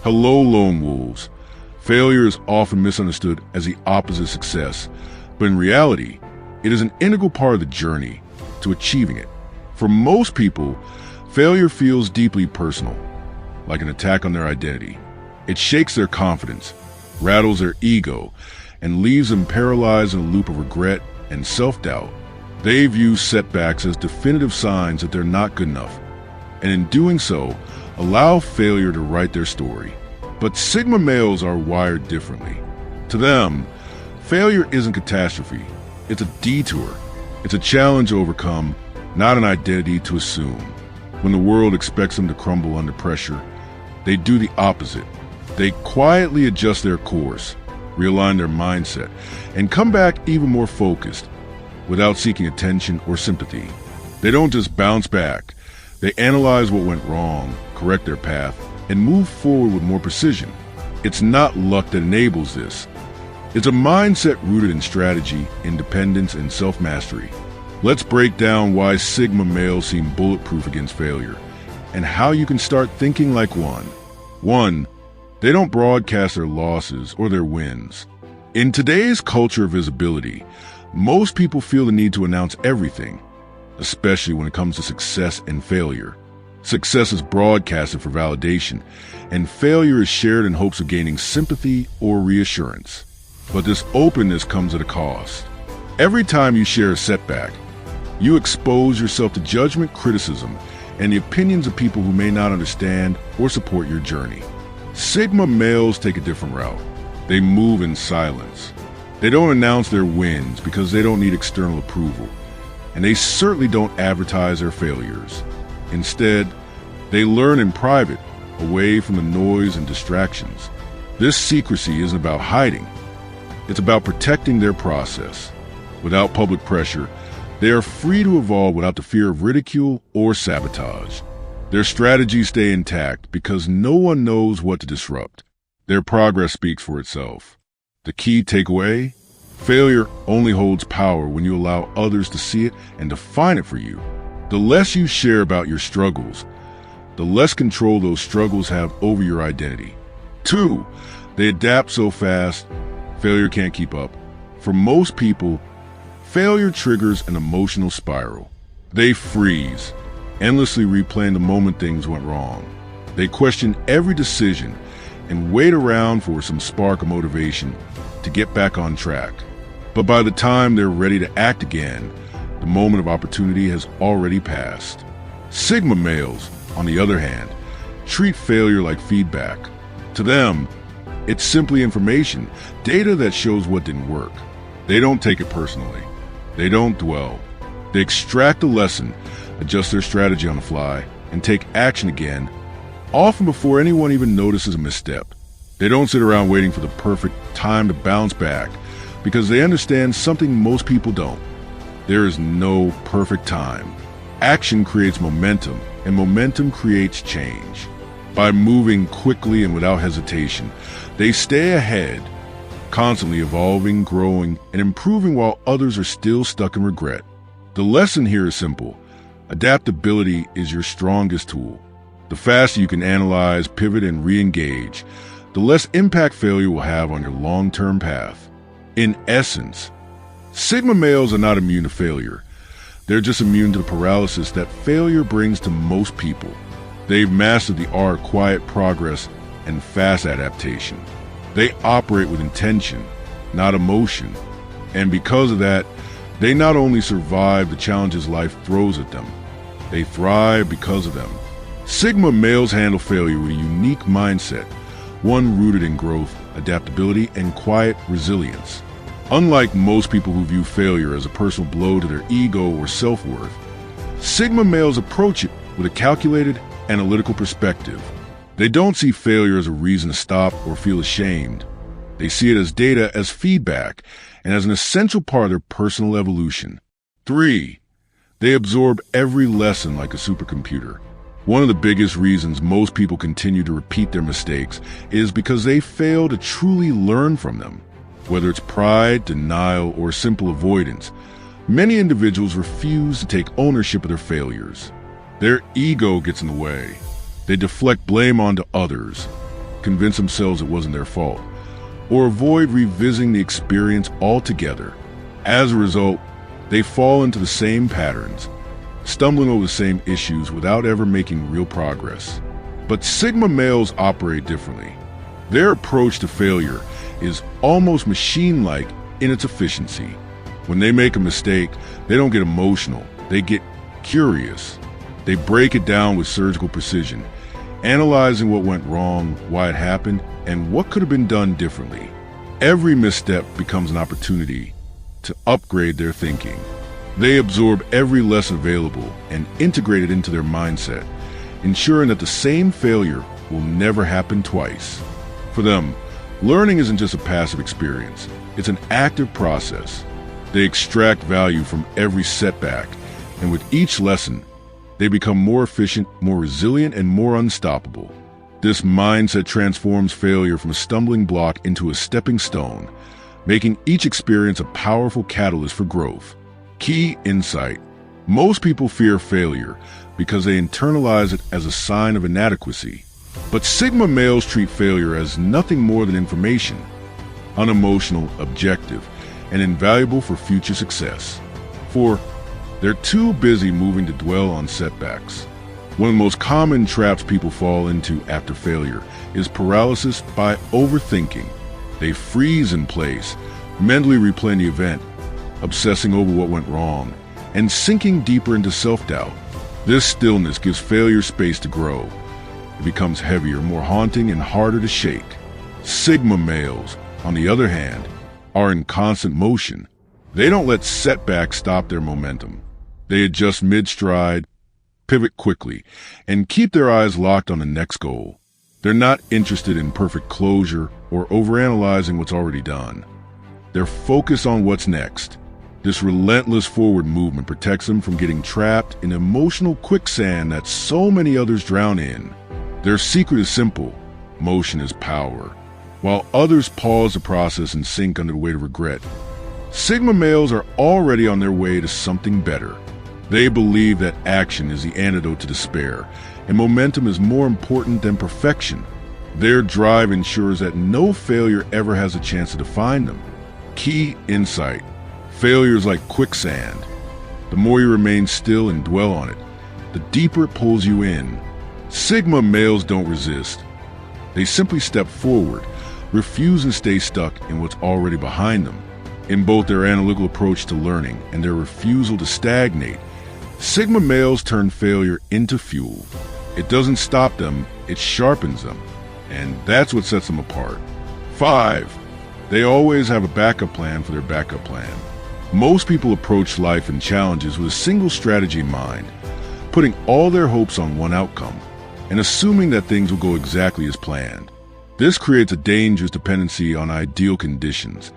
Hello, lone wolves. Failure is often misunderstood as the opposite of success, but in reality, it is an integral part of the journey to achieving it. For most people, failure feels deeply personal, like an attack on their identity. It shakes their confidence, rattles their ego, and leaves them paralyzed in a loop of regret and self-doubt. They view setbacks as definitive signs that they're not good enough, and in doing so, allow failure to write their story. But Sigma males are wired differently. To them, failure isn't catastrophe. It's a detour. It's a challenge to overcome, not an identity to assume. When the world expects them to crumble under pressure, they do the opposite. They quietly adjust their course, realign their mindset, and come back even more focused, without seeking attention or sympathy. They don't just bounce back. They analyze what went wrong, correct their path, and move forward with more precision. It's not luck that enables this. It's a mindset rooted in strategy, independence, and self-mastery. Let's break down why Sigma males seem bulletproof against failure, and how you can start thinking like one. 1. They don't broadcast their losses or their wins. In today's culture of visibility, most people feel the need to announce everything, especially when it comes to success and failure. Success is broadcasted for validation, and failure is shared in hopes of gaining sympathy or reassurance. But this openness comes at a cost. Every time you share a setback, you expose yourself to judgment, criticism, and the opinions of people who may not understand or support your journey. Sigma males take a different route. They move in silence. They don't announce their wins because they don't need external approval, and they certainly don't advertise their failures. Instead, they learn in private, away from the noise and distractions. This secrecy isn't about hiding. It's about protecting their process. Without public pressure, they are free to evolve without the fear of ridicule or sabotage. Their strategies stay intact because no one knows what to disrupt. Their progress speaks for itself. The key takeaway? Failure only holds power when you allow others to see it and define it for you. The less you share about your struggles, the less control those struggles have over your identity. 2. They adapt so fast, failure can't keep up. For most people, failure triggers an emotional spiral. They freeze, endlessly replaying the moment things went wrong. They question every decision and wait around for some spark of motivation to get back on track. But by the time they're ready to act again, the moment of opportunity has already passed. Sigma males, on the other hand, treat failure like feedback. To them, it's simply information, data that shows what didn't work. They don't take it personally. They don't dwell. They extract the lesson, adjust their strategy on the fly, and take action again, often before anyone even notices a misstep. They don't sit around waiting for the perfect time to bounce back, because they understand something most people don't. There is no perfect time. Action creates momentum, and momentum creates change. By moving quickly and without hesitation, they stay ahead, constantly evolving, growing, and improving while others are still stuck in regret. The lesson here is simple. Adaptability is your strongest tool. The faster you can analyze, pivot, and re-engage, the less impact failure will have on your long-term path. In essence, Sigma males are not immune to failure. They're just immune to the paralysis that failure brings to most people. They've mastered the art of quiet progress and fast adaptation. They operate with intention, not emotion. And because of that, they not only survive the challenges life throws at them, they thrive because of them. Sigma males handle failure with a unique mindset, one rooted in growth, adaptability, and quiet resilience. Unlike most people who view failure as a personal blow to their ego or self-worth, Sigma males approach it with a calculated, analytical perspective. They don't see failure as a reason to stop or feel ashamed. They see it as data, as feedback, and as an essential part of their personal evolution. 3. They absorb every lesson like a supercomputer. One of the biggest reasons most people continue to repeat their mistakes is because they fail to truly learn from them. Whether it's pride, denial, or simple avoidance, many individuals refuse to take ownership of their failures. Their ego gets in the way. They deflect blame onto others. convince themselves it wasn't their fault, or avoid revisiting the experience altogether. As a result, they fall into the same patterns, stumbling over the same issues without ever making real progress. But Sigma males operate differently. Their approach to failure is almost machine-like in its efficiency. When they make a mistake, they don't get emotional, they get curious. They break it down with surgical precision, analyzing what went wrong, why it happened, and what could have been done differently. Every misstep becomes an opportunity to upgrade their thinking. They absorb every lesson available and integrate it into their mindset, ensuring that the same failure will never happen twice. For them, learning isn't just a passive experience, it's an active process. They extract value from every setback, and with each lesson, they become more efficient, more resilient, and more unstoppable. This mindset transforms failure from a stumbling block into a stepping stone, making each experience a powerful catalyst for growth. Key insight: most people fear failure because they internalize it as a sign of inadequacy. But Sigma males treat failure as nothing more than information, unemotional, objective, and invaluable for future success. For they're too busy moving to dwell on setbacks. One of the most common traps people fall into after failure is paralysis by overthinking. They freeze in place, mentally replaying the event, obsessing over what went wrong, and sinking deeper into self-doubt. This stillness gives failure space to grow. It becomes heavier, more haunting, and harder to shake. Sigma males, on the other hand, are in constant motion. They don't let setbacks stop their momentum. They adjust mid-stride, pivot quickly, and keep their eyes locked on the next goal. They're not interested in perfect closure or overanalyzing what's already done. They're focused on what's next. This relentless forward movement protects them from getting trapped in emotional quicksand that so many others drown in. Their secret is simple: motion is power. While others pause the process and sink under the weight of regret, Sigma males are already on their way to something better. They believe that action is the antidote to despair, and momentum is more important than perfection. Their drive ensures that no failure ever has a chance to define them. Key insight: failure is like quicksand. The more you remain still and dwell on it, the deeper it pulls you in. Sigma males don't resist. They simply step forward, refuse to stay stuck in what's already behind them. In both their analytical approach to learning and their refusal to stagnate, Sigma males turn failure into fuel. It doesn't stop them, it sharpens them. And that's what sets them apart. 5. They always have a backup plan for their backup plan. Most people approach life and challenges with a single strategy in mind, putting all their hopes on one outcome, and assuming that things will go exactly as planned. This creates a dangerous dependency on ideal conditions,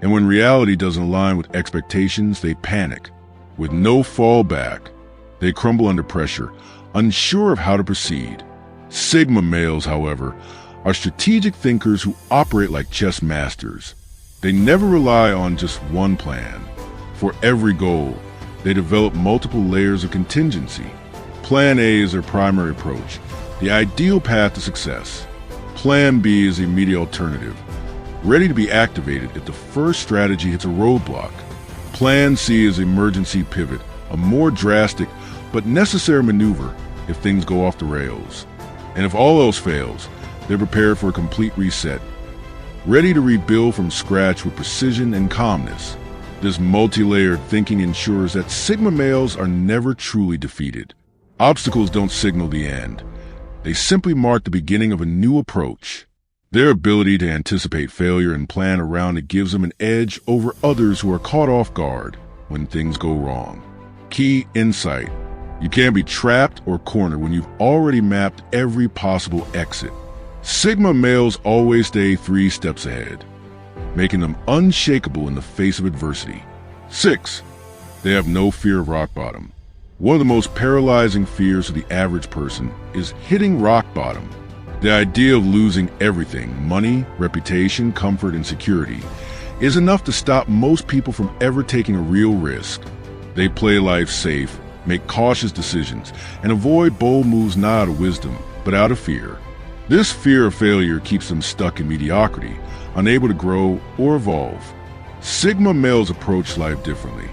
and when reality doesn't align with expectations, they panic. With no fallback, they crumble under pressure, unsure of how to proceed. Sigma males, however, are strategic thinkers who operate like chess masters. They never rely on just one plan. For every goal, they develop multiple layers of contingency. Plan A is their primary approach, the ideal path to success. Plan B is the immediate alternative, ready to be activated if the first strategy hits a roadblock. Plan C is the emergency pivot, a more drastic but necessary maneuver if things go off the rails. And if all else fails, they're prepared for a complete reset, ready to rebuild from scratch with precision and calmness. This multi-layered thinking ensures that Sigma males are never truly defeated. Obstacles don't signal the end. They simply mark the beginning of a new approach. Their ability to anticipate failure and plan around it gives them an edge over others who are caught off guard when things go wrong. Key insight: you can't be trapped or cornered when you've already mapped every possible exit. Sigma males always stay 3 steps ahead, making them unshakable in the face of adversity. 6. They have no fear of rock bottom. One of the most paralyzing fears of the average person is hitting rock bottom. The idea of losing everything, money, reputation, comfort, and security, is enough to stop most people from ever taking a real risk. They play life safe, make cautious decisions, and avoid bold moves not out of wisdom, but out of fear. This fear of failure keeps them stuck in mediocrity, unable to grow or evolve. Sigma males approach life differently.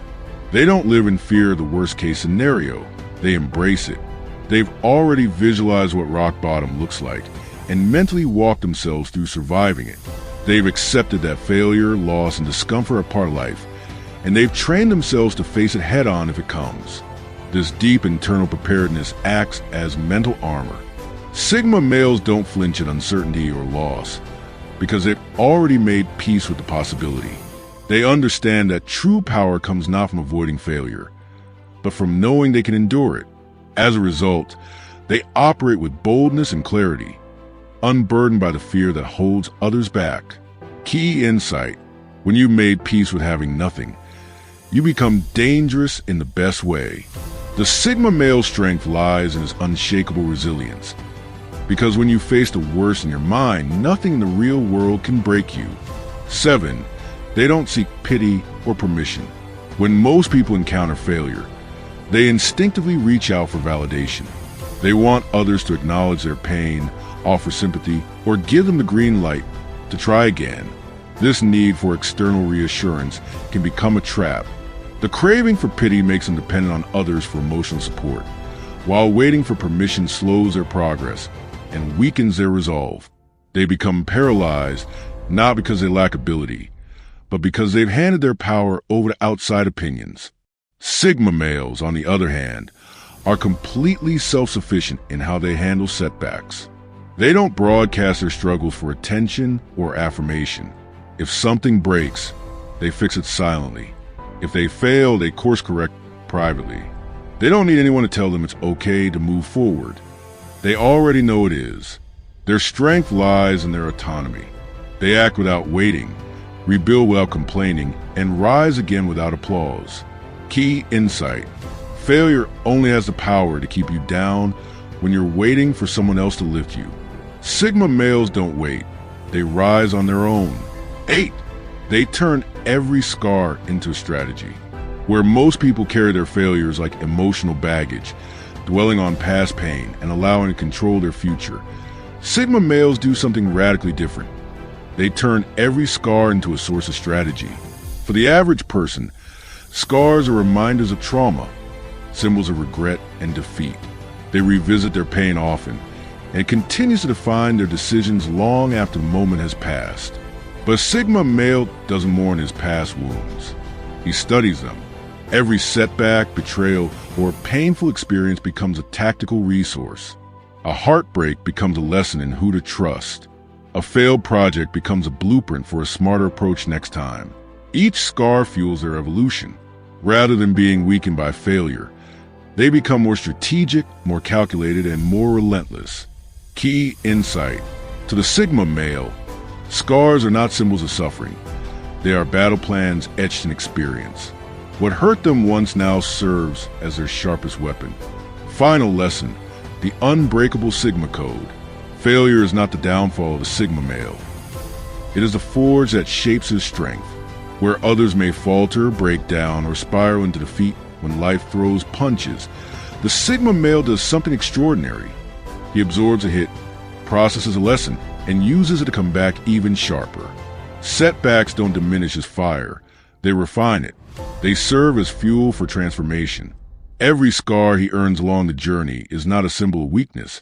They don't live in fear of the worst-case scenario. They embrace it. They've already visualized what rock bottom looks like and mentally walked themselves through surviving it. They've accepted that failure, loss, and discomfort are part of life, and they've trained themselves to face it head-on if it comes. This deep internal preparedness acts as mental armor. Sigma males don't flinch at uncertainty or loss because they've already made peace with the possibility. They understand that true power comes not from avoiding failure, but from knowing they can endure it. As a result, they operate with boldness and clarity, unburdened by the fear that holds others back. Key insight: when you've made peace with having nothing, you become dangerous in the best way. The Sigma male's strength lies in his unshakable resilience. Because when you face the worst in your mind, nothing in the real world can break you. 7. They don't seek pity or permission. When most people encounter failure, they instinctively reach out for validation. They want others to acknowledge their pain, offer sympathy, or give them the green light to try again. This need for external reassurance can become a trap. The craving for pity makes them dependent on others for emotional support, while waiting for permission slows their progress and weakens their resolve. They become paralyzed not because they lack ability, but because they've handed their power over to outside opinions. Sigma males, on the other hand, are completely self-sufficient in how they handle setbacks. They don't broadcast their struggles for attention or affirmation. If something breaks, they fix it silently. If they fail, they course correct privately. They don't need anyone to tell them it's okay to move forward. They already know it is. Their strength lies in their autonomy. They act without waiting, rebuild without complaining, and rise again without applause. Key insight: failure only has the power to keep you down when you're waiting for someone else to lift you. Sigma males don't wait. They rise on their own. 8. They turn every scar into a strategy. Where most people carry their failures like emotional baggage, dwelling on past pain and allowing to control their future, Sigma males do something radically different. They turn every scar into a source of strategy. For the average person, scars are reminders of trauma, symbols of regret and defeat. They revisit their pain often, and it continues to define their decisions long after the moment has passed. But a Sigma male doesn't mourn his past wounds. He studies them. Every setback, betrayal, or painful experience becomes a tactical resource. A heartbreak becomes a lesson in who to trust. A failed project becomes a blueprint for a smarter approach next time. Each scar fuels their evolution. Rather than being weakened by failure, they become more strategic, more calculated, and more relentless. Key insight: to the Sigma male, scars are not symbols of suffering. They are battle plans etched in experience. What hurt them once now serves as their sharpest weapon. Final lesson: the unbreakable Sigma code. Failure is not the downfall of the Sigma male. It is the forge that shapes his strength. Where others may falter, break down, or spiral into defeat when life throws punches, the Sigma male does something extraordinary. He absorbs a hit, processes a lesson, and uses it to come back even sharper. Setbacks don't diminish his fire. They refine it. They serve as fuel for transformation. Every scar he earns along the journey is not a symbol of weakness,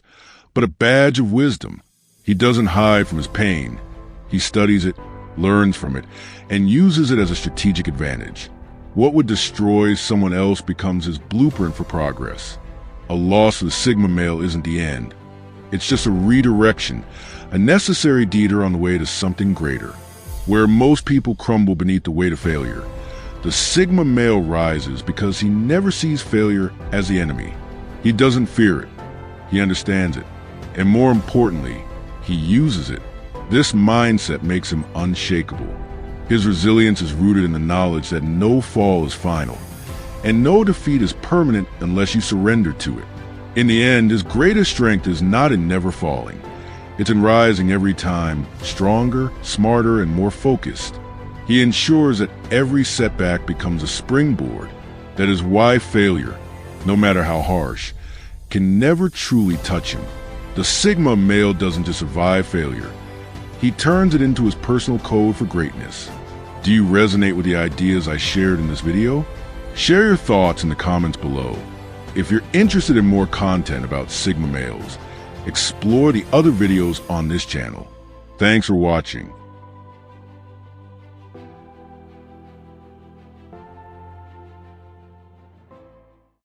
but a badge of wisdom. He doesn't hide from his pain. He studies it, learns from it, and uses it as a strategic advantage. What would destroy someone else becomes his blueprint for progress. A loss of the Sigma male isn't the end. It's just a redirection, a necessary detour on the way to something greater. Where most people crumble beneath the weight of failure, the Sigma male rises because he never sees failure as the enemy. He doesn't fear it. He understands it. And more importantly, he uses it. This mindset makes him unshakable. His resilience is rooted in the knowledge that no fall is final, and no defeat is permanent unless you surrender to it. In the end, his greatest strength is not in never falling. It's in rising every time, stronger, smarter, and more focused. He ensures that every setback becomes a springboard. That is why failure, no matter how harsh, can never truly touch him. The Sigma male doesn't just survive failure. He turns it into his personal code for greatness. Do you resonate with the ideas I shared in this video? Share your thoughts in the comments below. If you're interested in more content about Sigma males, explore the other videos on this channel. Thanks for watching.